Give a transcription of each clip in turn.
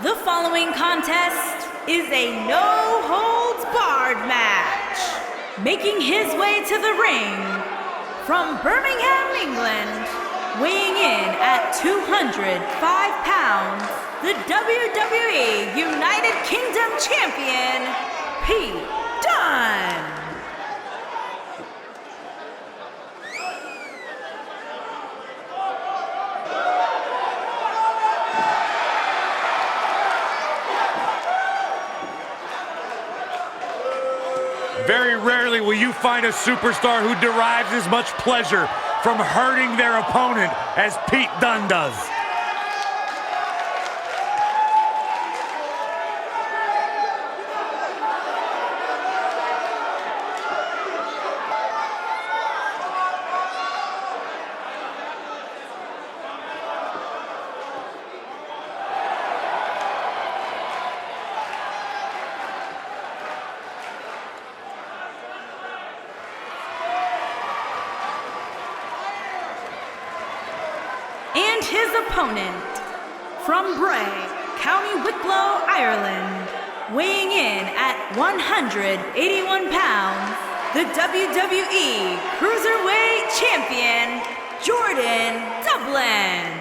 The following contest is a no-holds-barred match. Making his way to the ring from Birmingham, England, weighing in at 205 pounds, the WWE United Kingdom Champion, Pete Dunne. Very rarely will you find a superstar who derives as much pleasure from hurting their opponent as Pete Dunne does. And his opponent, from Bray, County Wicklow, Ireland, weighing in at 181 pounds, the WWE Cruiserweight Champion, Devlin.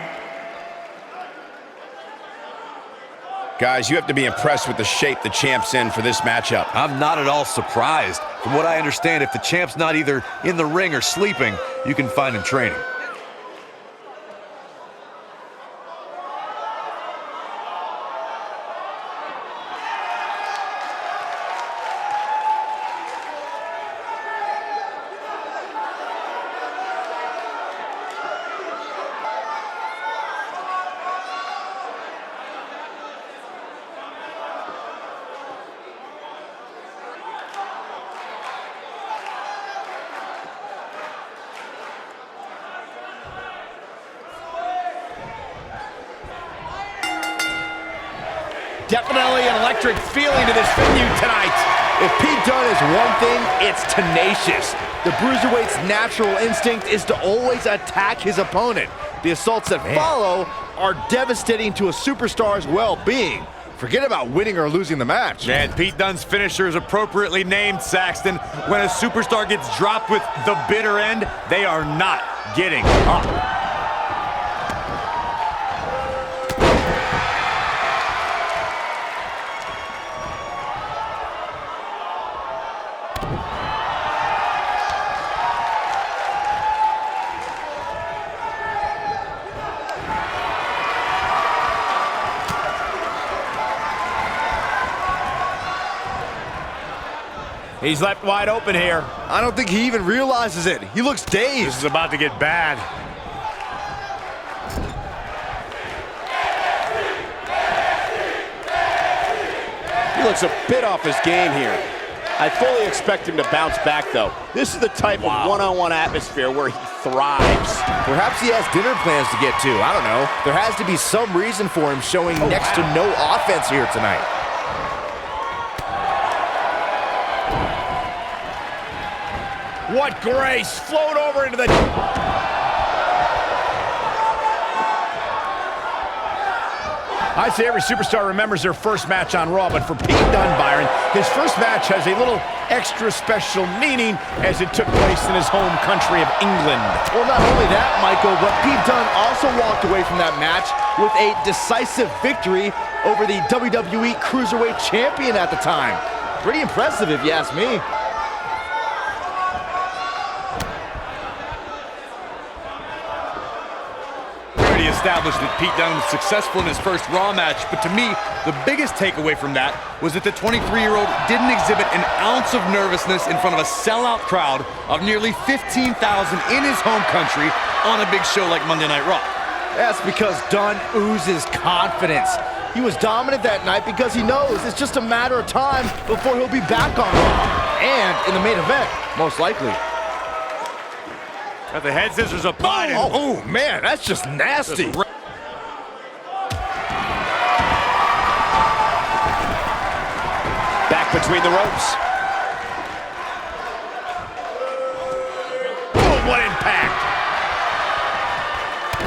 Guys, you have to be impressed with the shape the champ's in for this matchup. I'm not at all surprised. From what I understand, if the champ's not either in the ring or sleeping, you can find him training. Definitely an electric feeling to this venue tonight. If Pete Dunne is one thing, it's tenacious. The Bruiserweight's natural instinct is to always attack his opponent. The assaults that follow are devastating to a superstar's well-being. Forget about winning or losing the match. Man, Pete Dunne's finisher is appropriately named, Saxton. When a superstar gets dropped with the bitter end, they are not getting up. He's left wide open here. I don't think he even realizes it. He looks dazed. This is about to get bad. He looks a bit off his game here. I fully expect him to bounce back, though. This is the type of one-on-one atmosphere where he thrives. Perhaps he has dinner plans to get to. I don't know. There has to be some reason for him showing next to no offense here tonight. What grace! Float over into the... I'd say every superstar remembers their first match on Raw, but for Pete Dunne, Byron, his first match has a little extra special meaning as it took place in his home country of England. Well, not only that, Michael, but Pete Dunne also walked away from that match with a decisive victory over the WWE Cruiserweight Champion at the time. Pretty impressive, if you ask me. Established that Pete Dunne was successful in his first Raw match, but to me, the biggest takeaway from that was that the 23-year-old didn't exhibit an ounce of nervousness in front of a sellout crowd of nearly 15,000 in his home country on a big show like Monday Night Raw. That's because Dunne oozes confidence. He was dominant that night because he knows it's just a matter of time before he'll be back on Raw, and in the main event, most likely. Got the head scissors applied. Oh, man, that's just nasty. Back between the ropes. Boom, what impact.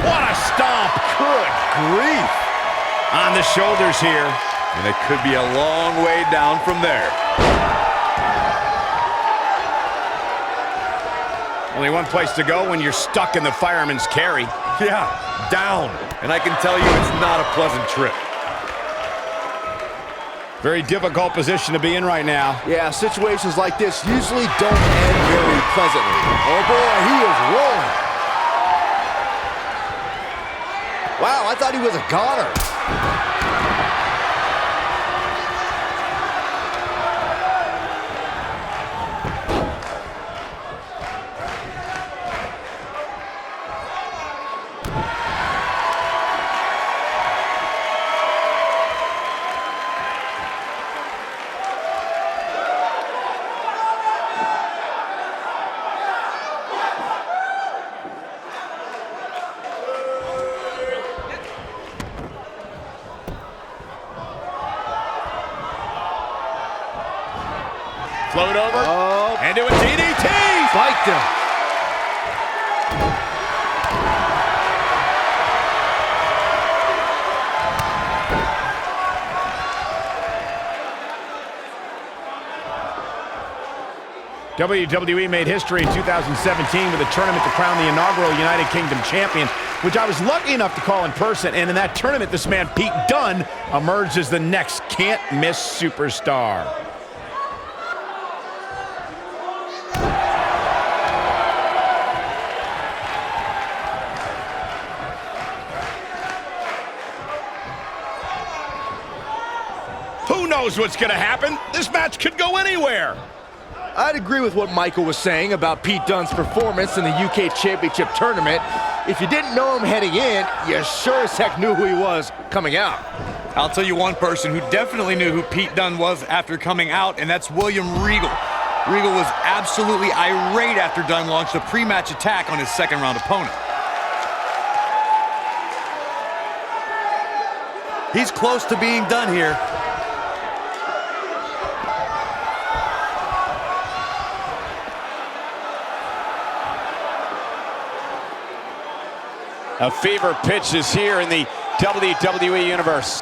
What a stomp. Good grief. On the shoulders here. And it could be a long way down from there. Only one place to go when you're stuck in the fireman's carry. Yeah, down. And I can tell you it's not a pleasant trip. Very difficult position to be in right now. Yeah, situations like this usually don't end very pleasantly. Oh boy, he is rolling. Wow, I thought he was a goner. Float over, and do a DDT! Spiked him. WWE made history in 2017 with a tournament to crown the inaugural United Kingdom champion, which I was lucky enough to call in person. And in that tournament, this man, Pete Dunne, emerged as the next can't-miss superstar. Who knows what's going to happen? This match could go anywhere. I'd agree with what Michael was saying about Pete Dunne's performance in the UK Championship Tournament. If you didn't know him heading in, you sure as heck knew who he was coming out. I'll tell you one person who definitely knew who Pete Dunne was after coming out, and that's William Regal. Regal was absolutely irate after Dunne launched a pre-match attack on his second-round opponent. He's close to being done here. A fever pitch is here in the WWE Universe.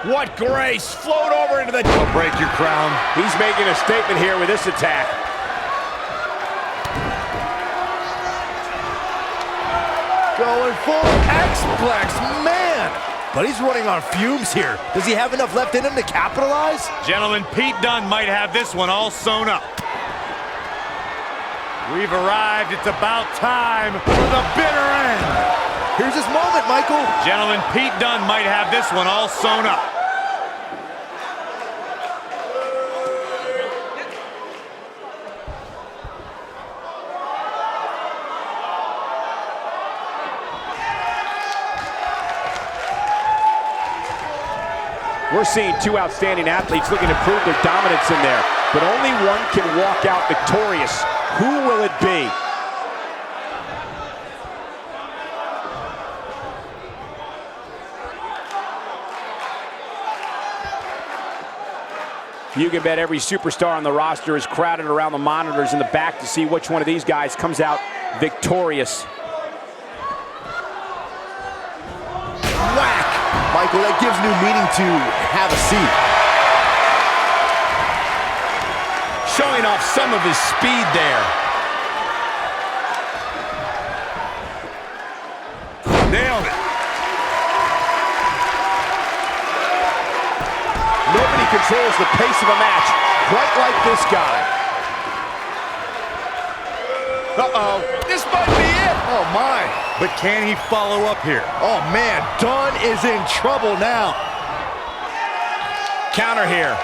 What grace! Float over into the... Don't break your crown. He's making a statement here with this attack. Going full X-Plex, man! But he's running on fumes here. Does he have enough left in him to capitalize? Gentlemen, Pete Dunne might have this one all sewn up. We've arrived. It's about time for the bitter end. Here's his moment, Michael. Gentlemen, Pete Dunne might have this one all sewn up. We're seeing two outstanding athletes looking to prove their dominance in there, but only one can walk out victorious. Who will it be? You can bet every superstar on the roster is crowded around the monitors in the back to see which one of these guys comes out victorious. Whack! Michael, that gives new meaning to have a seat. Showing off some of his speed there. Nailed it. Nobody controls the pace of a match quite like this guy. Uh-oh, this might be it. Oh, my. But can he follow up here? Oh, man, Dunne is in trouble now. Counter here.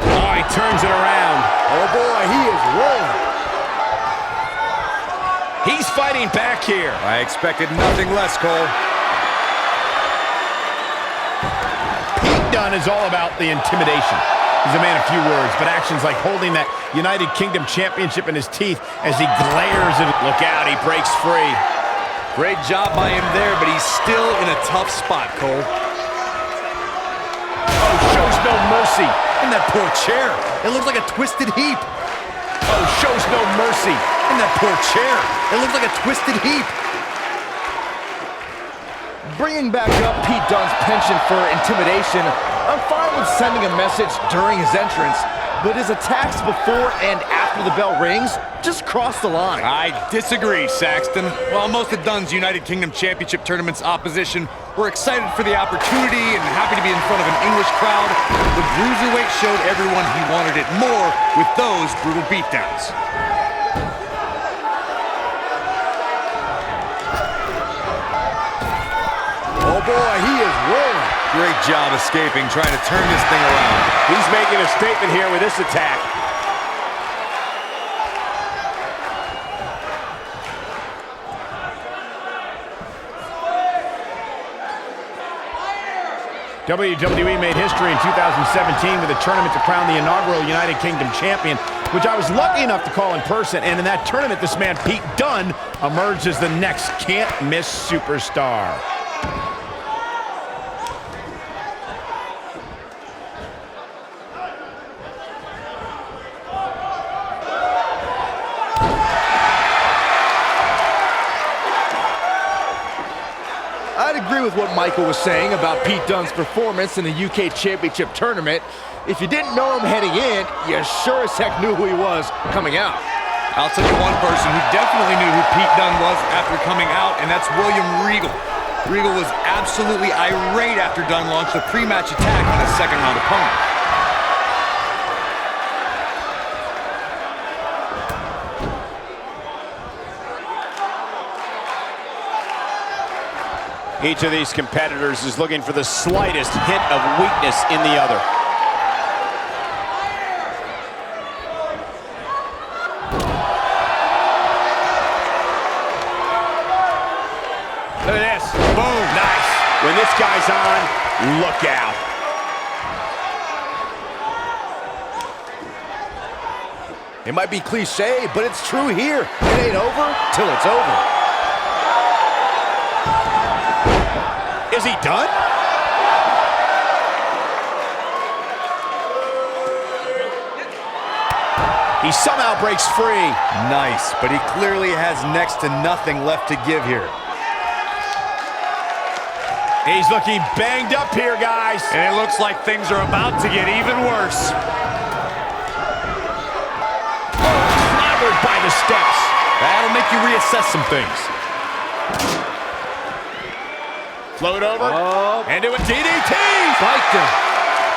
Oh, he turns it around. Oh, boy, he is rolling. He's fighting back here. I expected nothing less, Cole. Dunne is all about the intimidation. He's a man of few words, but actions like holding that United Kingdom Championship in his teeth as he glares at it. Look out, he breaks free. Great job by him there, but he's still in a tough spot, Cole. Oh, shows no mercy. And that poor chair. It looks like a twisted heap. Oh, shows no mercy. And that poor chair. It looks like a twisted heap. Bringing back up Pete Dunne's penchant for intimidation, I'm fine with sending a message during his entrance, but his attacks before and after the bell rings just cross the line. I disagree, Saxton. While most of Dunne's United Kingdom Championship Tournament's opposition were excited for the opportunity and happy to be in front of an English crowd, the Bruiserweight showed everyone he wanted it more with those brutal beatdowns. Oh boy, he is rolling. Great job escaping, trying to turn this thing around. He's making a statement here with this attack. WWE made history in 2017 with a tournament to crown the inaugural United Kingdom champion, which I was lucky enough to call in person. And in that tournament, this man, Pete Dunne, emerged as the next can't-miss superstar. I'd agree with what Michael was saying about Pete Dunne's performance in the UK Championship Tournament. If you didn't know him heading in, you sure as heck knew who he was coming out. I'll tell you one person who definitely knew who Pete Dunne was after coming out, and that's William Regal. Regal was absolutely irate after Dunne launched a pre-match attack on his second-round opponent. Each of these competitors is looking for the slightest hint of weakness in the other. Look at this. Boom. Nice. When this guy's on, look out. It might be cliche, but it's true here. It ain't over till it's over. Is he done? He somehow breaks free. Nice, but he clearly has next to nothing left to give here. He's looking banged up here, guys. And it looks like things are about to get even worse. Clobbered by the steps. That'll make you reassess some things. Float over, and do a DDT! Spiked him.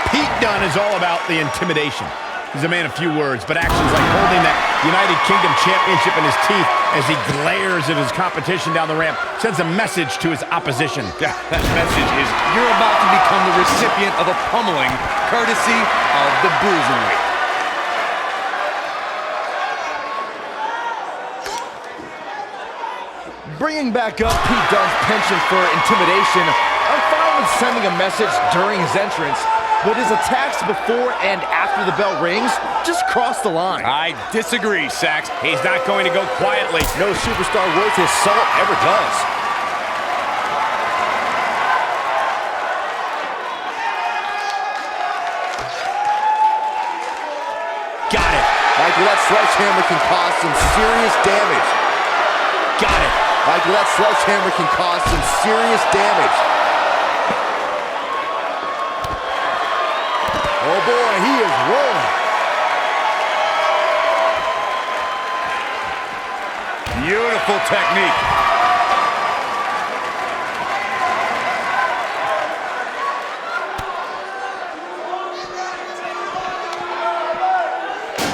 Pete Dunne is all about the intimidation. He's a man of few words, but actions like holding that United Kingdom Championship in his teeth as he glares at his competition down the ramp sends a message to his opposition. That message is, you're about to become the recipient of a pummeling, courtesy of the Bruiserweight. Bringing back up Pete Dunne's penchant for intimidation, I'm fine with sending a message during his entrance, but his attacks before and after the bell rings just cross the line. I disagree, Sax. He's not going to go quietly. No superstar worth his salt ever does. Got it. Michael, that sledgehammer can cause some serious damage. Got it. Michael, that sledgehammer can cause some serious damage. Oh boy, he is rolling. Beautiful technique.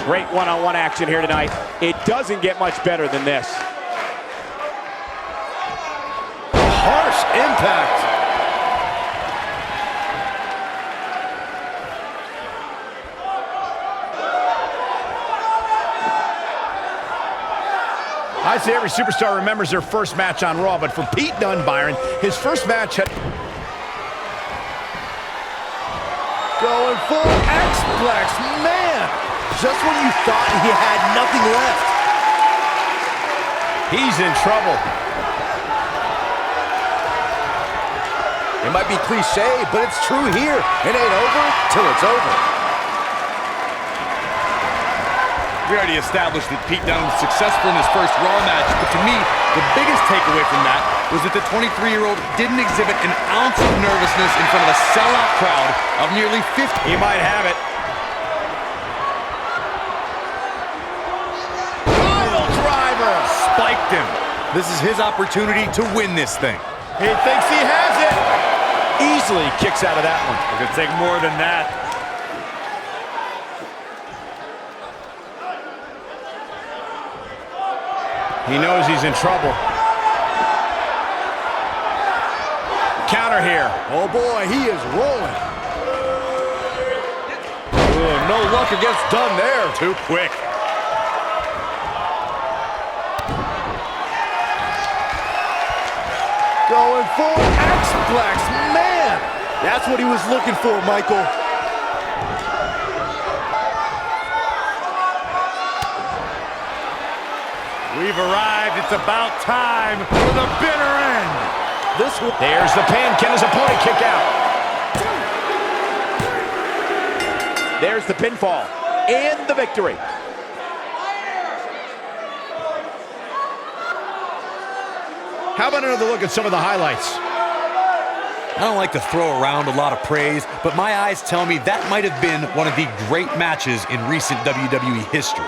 Great one-on-one action here tonight. It doesn't get much better than this. Harsh impact. I'd say every superstar remembers their first match on Raw, but for Pete Dunne, Byron, his first match had... Going full X-Plex, man! Just when you thought he had nothing left. He's in trouble. It might be cliche, but it's true here. It ain't over till it's over. We already established that Pete Dunne was successful in his first Raw match, but to me, the biggest takeaway from that was that the 23-year-old didn't exhibit an ounce of nervousness in front of a sellout crowd of nearly 50. He might have it. Pile driver! Spiked him. This is his opportunity to win this thing. He thinks he has it. Easily kicks out of that one. It could take more than that. He knows he's in trouble. Counter here. Oh boy, he is rolling. Ooh, no luck against Dunne there. Too quick. Going full X-Plex, man! That's what he was looking for, Michael. We've arrived. It's about time for the bitter end. There's the pin. Can his opponent kick out? There's the pinfall and the victory. How about another look at some of the highlights? I don't like to throw around a lot of praise, but my eyes tell me that might have been one of the great matches in recent WWE history.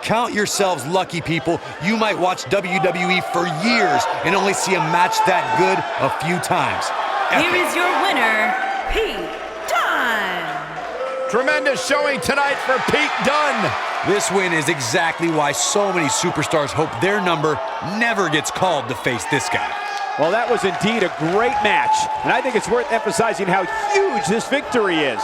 Count yourselves lucky, people. You might watch WWE for years and only see a match that good a few times. Here is your winner, Pete Dunne. Tremendous showing tonight for Pete Dunne. This win is exactly why so many superstars hope their number never gets called to face this guy. Well, that was indeed a great match, and I think it's worth emphasizing how huge this victory is.